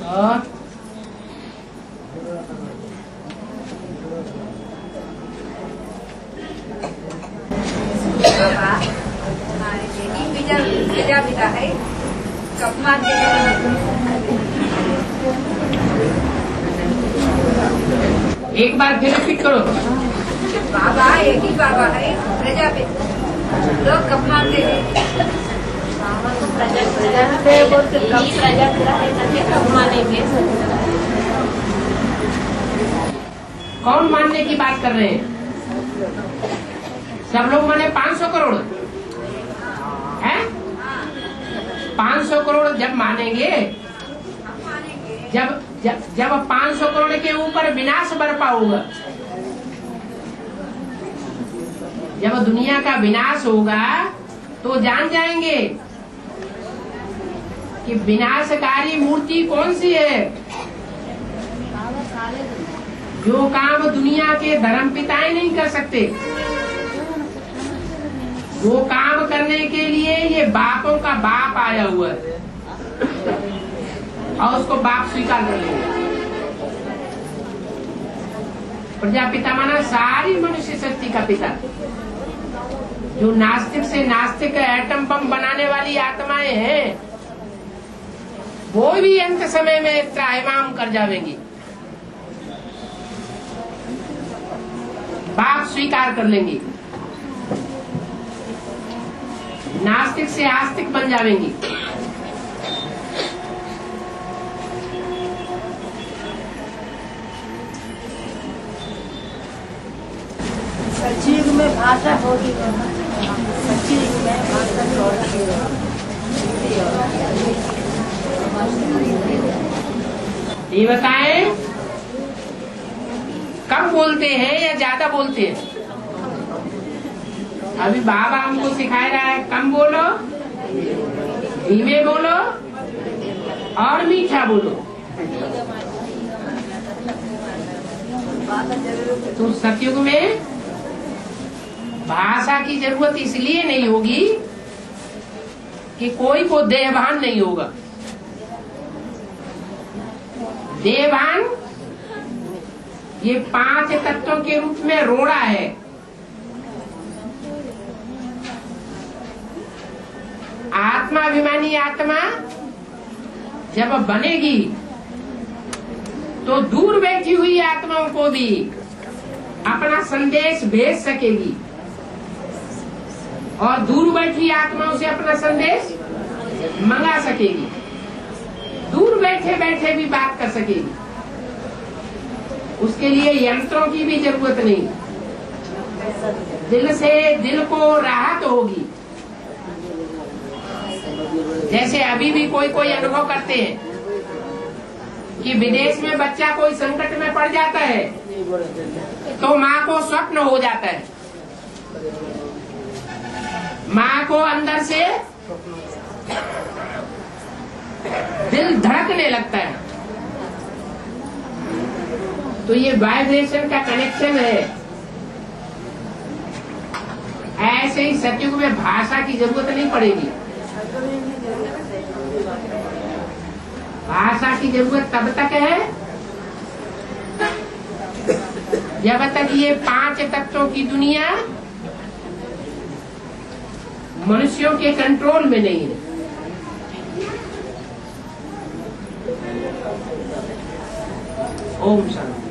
और
पिता है कब मानते
एक बार फिर रिपीट करो।
बाबा एक ही बाबा है, प्रजापिता लोग कब मानते हैं? बाबा तो प्रजापिता है, बोलते कब प्रजापिता है तभी कब मानेंगे।
कौन मानने की बात कर रहे हैं? सब लोग माने 500 करोड़ है। 500 करोड़ जब मानेंगे, जब 500 करोड़ के ऊपर विनाश बरपा होगा, जब दुनिया का विनाश होगा तो जान जाएंगे कि विनाशकारी मूर्ति कौन सी है। जो काम दुनिया के धर्म पिताएं नहीं कर सकते, वो काम करने के लिए ये बापों का बाप आया हुआ है और उसको बाप स्वीकार कर लेंगे। प्रजापिता माना सारी मनुष्य शक्ति का पिता। जो नास्तिक से नास्तिक एटम बम बनाने वाली आत्माएं हैं, वो भी अंत समय में त्राहिमाम कर जाएंगी, बाप स्वीकार कर लेंगी, नास्तिक से आस्तिक बन जाएंगी।
सचिव में भाषा होगी, सचिव में भाषा होगी।
ये बताएं कम बोलते हैं या ज्यादा बोलते हैं? अभी बाबा हमको सिखा रहा है कम बोलो, धीमे बोलो और मीठा बोलो। तो सतयुग में भाषा की जरूरत इसलिए नहीं होगी कि कोई को देहभान नहीं होगा। देहभान ये 5 तत्वों के रूप में रोड़ा है। आत्माभिमानी आत्मा जब बनेगी तो दूर बैठी हुई आत्माओं को भी अपना संदेश भेज सकेगी और दूर बैठी आत्माओं से अपना संदेश मंगा सकेगी, दूर बैठे बैठे भी बात कर सकेगी। उसके लिए यंत्रों की भी जरूरत नहीं, दिल से दिल को राहत होगी। जैसे अभी भी कोई अनुभव करते हैं कि विदेश में बच्चा कोई संकट में पड़ जाता है तो माँ को स्वप्न हो जाता है, माँ को अंदर से दिल धड़कने लगता है। तो ये वाइब्रेशन का कनेक्शन है। ऐसे ही सतयुग में भाषा की जरूरत नहीं पड़ेगी। भाषा की जरूरत तब तक है जब तक ये 5 तत्वों की दुनिया मनुष्यों के कंट्रोल में नहीं है। ओम शांति।